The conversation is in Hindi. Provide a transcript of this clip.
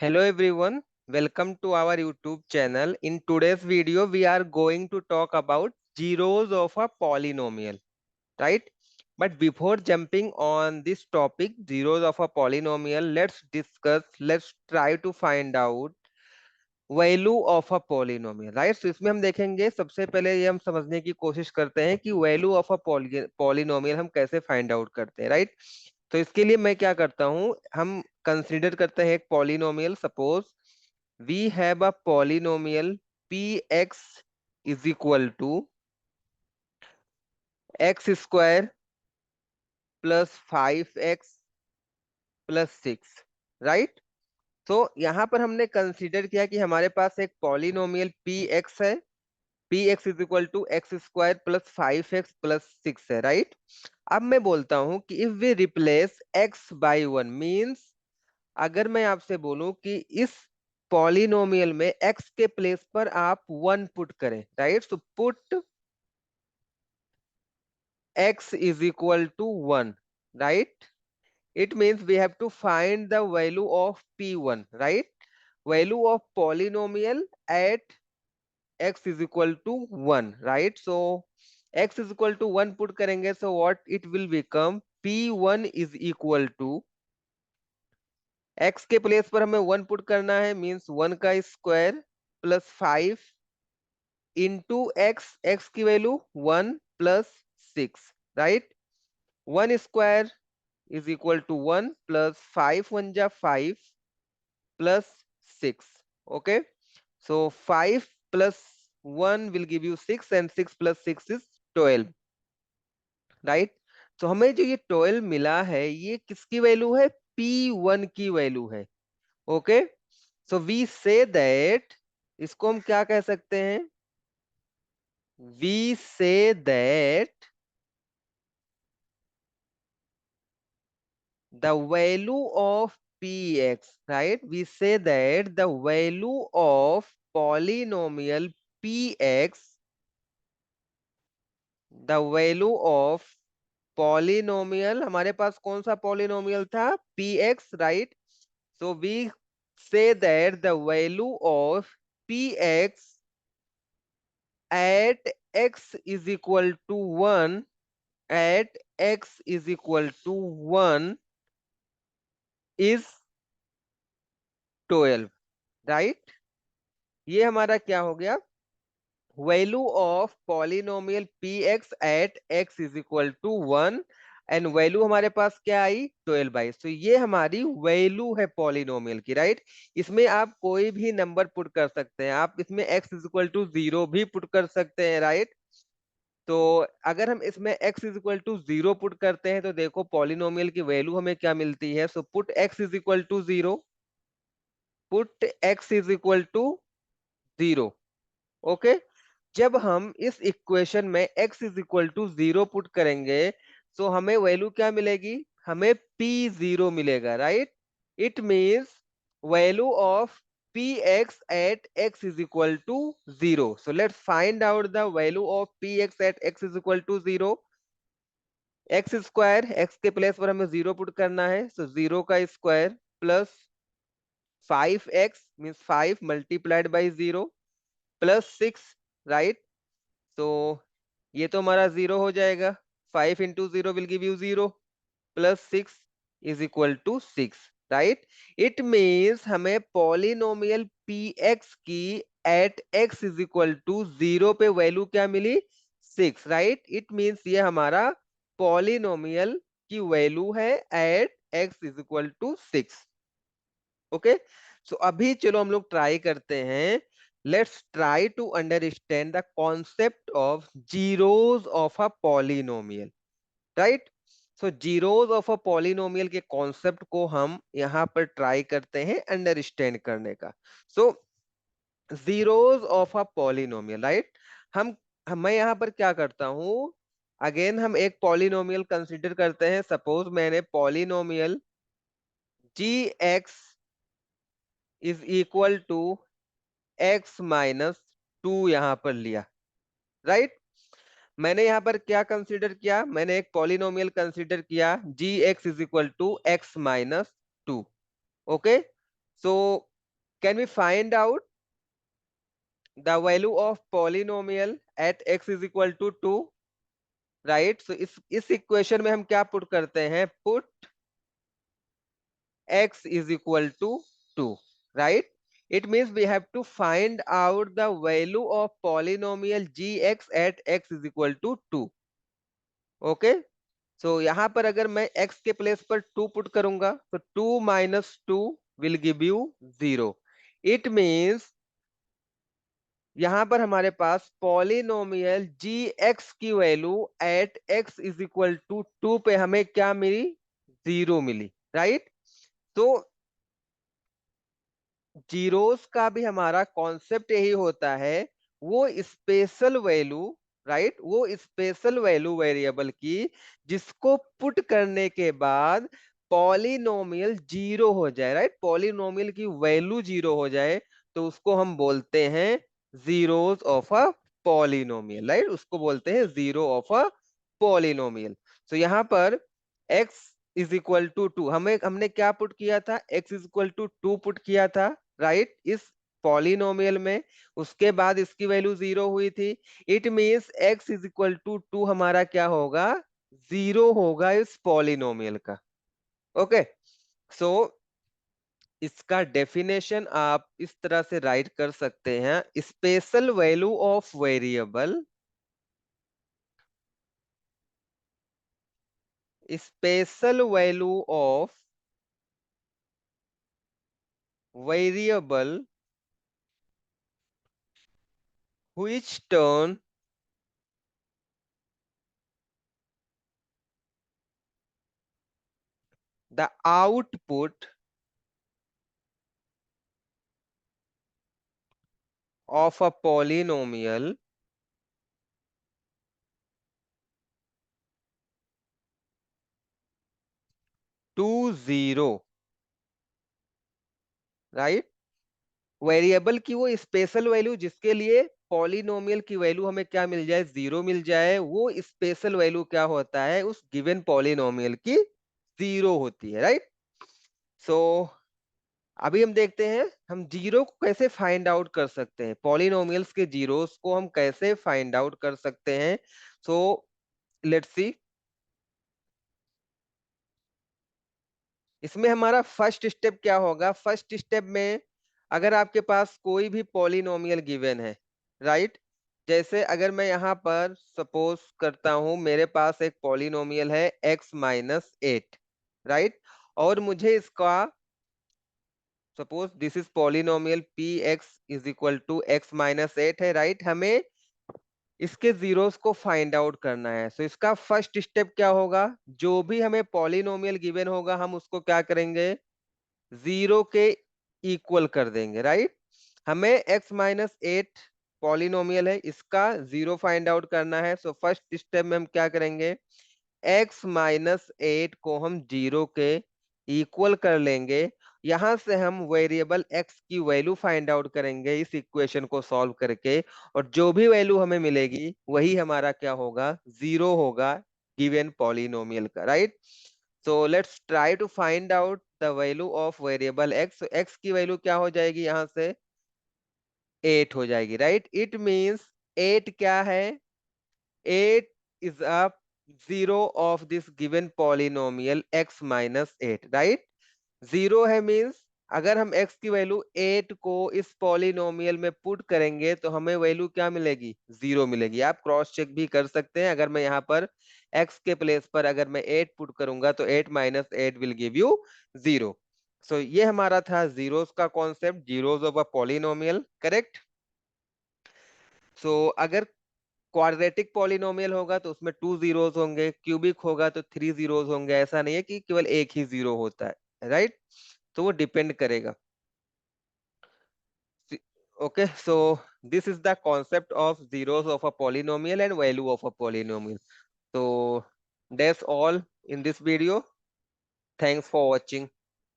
Hello everyone, welcome to our YouTube channel. In today's video, we are going to talk about zeros of a polynomial, right? But before jumping on this topic, zeros of a polynomial, let's try to find out value of a polynomial, right. तो इसमें हम देखेंगे, सबसे पहले ये हम समझने की कोशिश करते हैं कि वैल्यू ऑफ अ पॉलिनोमियल हम कैसे फाइंड आउट करते हैं, राइट। तो इसके लिए मैं क्या करता हूं, हम कंसीडर करते हैं एक polynomial. Suppose we have a polynomial P X is equal to X square plus 5x plus 6, right. तो यहाँ पर हमने कंसीडर किया कि हमारे पास एक पॉलिनोमियल पी एक्स है, P X is equal to X square plus 5x plus 6 है, राइट। अब मैं बोलता हूं कि if we replace x by 1 means, अगर मैं आपसे बोलूं कि इस पॉलिनोमियल में x के प्लेस पर आप 1 पुट करें, right. So put x is equal to 1, right. It means we have to find the value of p1, right? Value of polynomial at x is equal to 1, right? So x is equal to 1 put करेंगे, so what it will become, p1 is equal to x के प्लेस पर हमें 1 पुट करना है, मींस 1 का स्क्वायर प्लस 5 इंटू x की value 1 plus 6, right. 1 square is equal to 1 plus 5 1 जा 5 plus 6. Okay. So 5 plus 1 will give you 6 and 6 plus 6 is 12. Right? तो हमें जो ये 12 मिला है, ये किसकी वैल्यू है? P1 की वैल्यू है। Okay. So we say that, इसको हम क्या कह सकते हैं? We say that the value of px, right? We say that the value of polynomial px, the value of polynomial, हमारे पास कौन सा पॉलिनोमियल था? P X, right. So we say that the value of P X at x is equal to 1, at x is equal to 1 is 12, right. ये हमारा क्या हो गया? Value of polynomial P X at x is equal to 1, and value हमारे पास क्या आई? 12/, तो ये हमारी वैल्यू है पॉलिनोमियल की, राइट। इसमें आप कोई भी नंबर पुट कर सकते हैं, आप इसमें x इज इक्वल टू 0 भी पुट कर सकते हैं, राइट। तो अगर हम इसमें x is equal to 0 put करते हैं तो देखो पॉलिनोमियल की वैल्यू हमें क्या मिलती है। So put x is equal to 0, put x is equal to 0। Okay. जब हम इस इक्वेशन में x is equal to 0 put करेंगे तो हमें वैल्यू क्या मिलेगी? हमें p0 मिलेगा, right. It means value of px at x is equal to 0। So let's find out the value of px at x is equal to 0। X square, x के प्लेस पर हमें 0 पुट करना है, सो 0 का square plus 5x means 5 multiplied by 0 plus 6, right. तो ये तो हमारा 0 हो जाएगा, 5 into 0 will give you 0 plus 6 is equal to 6, right. It means हमें पॉलिनोमियल पी एक्स की at x is equal to 0 पे वैल्यू क्या मिली? 6, राइट। इट मीन्स ये हमारा पॉलिनोमियल की वैल्यू है at x is equal to 6। Okay. So अभी चलो हम लोग ट्राई करते हैं। Let's try to understand the concept of zeros of a polynomial, right. So zeros of a polynomial के कॉन्सेप्ट को हम यहाँ पर ट्राई करते हैं अंडरस्टैंड करने का। So zeros of a polynomial, right. मैं यहाँ पर क्या करता हूँ, अगेन हम एक पॉलिनोमियल कंसिडर करते हैं। सपोज मैंने polynomial G x is equal to x minus 2 यहां पर लिया, राइट। मैंने यहां पर क्या कंसीडर किया? मैंने एक पॉलिनोमियल कंसीडर किया g x is equal to x minus 2। Okay. So can we find out the value of polynomial at x is equal to 2, right? So इस इक्वेशन में हम क्या पुट करते हैं? Put x is equal to 2, right? It means we have to find out the value of polynomial gx at x is equal to 2. Okay, सो यहाँ पर अगर मैं x के प्लेस पर 2 पुट करूंगा तो 2 माइनस 2 will give you 0. It means यहाँ पर हमारे पास पॉलिनोमियल gx की value at x is equal to 2 पे हमें क्या मिली? 0 मिली, राइट? तो जीरोस का भी हमारा कॉन्सेप्ट यही होता है, वो स्पेशल वैल्यू, राइट? वो स्पेशल वैल्यू वेरिएबल की जिसको पुट करने के बाद पॉलिनोमियल जीरो हो जाए, राइट? पॉलिनोमियल की वैल्यू जीरो हो जाए तो उसको हम बोलते हैं zeros of a polynomial, right? उसको बोलते हैं जीरो ऑफ अ पॉलिनोमियल. तो यहाँ पर x इज इक्वल टू 2, हमने क्या पुट किया था? x is equal to 2 put किया था, राइट? इस पॉलिनोमियल में. उसके बाद इसकी वैल्यू 0 हुई थी. It means x is equal to 2 हमारा क्या होगा? 0 होगा इस पॉलिनोमियल का. ओके, सो इसका डेफिनेशन आप इस तरह से राइट कर सकते हैं: special value of variable, special value of variable which turn the output of a polynomial to 0, right? Variable की वो स्पेशल वैल्यू जिसके लिए पॉलिनोमियल की वैल्यू हमें क्या मिल जाए? 0 मिल जाए. वो स्पेशल वैल्यू क्या होता है? उस गिवन पॉलिनोमियल की 0 होती है, राइट? सो अभी हम देखते हैं हम जीरो को कैसे फाइंड आउट कर सकते हैं, पॉलिनोमियल्स के जीरोस को हम कैसे फाइंड आउट कर सकते हैं. So let's see. इसमें हमारा फर्स्ट स्टेप क्या होगा? फर्स्ट स्टेप में अगर आपके पास कोई भी पॉलिनोमियल गिवन है, राइट? जैसे अगर मैं यहाँ पर सपोज करता हूं मेरे पास एक पॉलिनोमियल है x-8, राइट? और मुझे इसका suppose this is polynomial P X is equal to x-8 है, राइट? हमें इसके जीरोस को फाइंड आउट करना है. सो इसका फर्स्ट स्टेप क्या होगा? जो भी हमें पॉलिनोमियल गिवन होगा हम उसको क्या करेंगे? 0 के इक्वल कर देंगे, राइट? हमें x-8 पॉलिनोमियल है, इसका 0 फाइंड आउट करना है. सो फर्स्ट स्टेप में हम क्या करेंगे? x-8 को हम 0 के इक्वल कर लेंगे. यहां से हम वेरिएबल x की वैल्यू फाइंड आउट करेंगे इस इक्वेशन को सॉल्व करके, और जो भी वैल्यू हमें मिलेगी वही हमारा क्या होगा? 0 होगा गिवन पॉलिनोमियल का, right? So let's try to find out the value of variable x. x की वैल्यू क्या हो जाएगी? यहां से 8 हो जाएगी, राइट? इट मींस 8 क्या है? 8 is a zero of this given polynomial x-8, right? 0 है मींस अगर हम x की वैल्यू 8 को इस पॉलिनोमियल में पुट करेंगे तो हमें वैल्यू क्या मिलेगी? 0 मिलेगी. आप क्रॉस चेक भी कर सकते हैं. अगर मैं यहाँ पर x के प्लेस पर अगर मैं 8 पुट करूंगा तो 8-8 विल गिव यू 0. सो ये हमारा था जीरोस का concept, zeros of a polynomial, correct? So अगर क्वाड्रेटिक पॉलिनोमियल होगा तो उसमें 2 जीरोस होंगे, क्यूबिक होगा तो 3 जीरोस होंगे. ऐसा नहीं है कि केवल एक ही जीरो होता है, राइट? तो वो डिपेंड करेगा. Okay, so this is the concept of zeros of a polynomial and value of a polynomial. तो that's all in this video. Thanks for watching.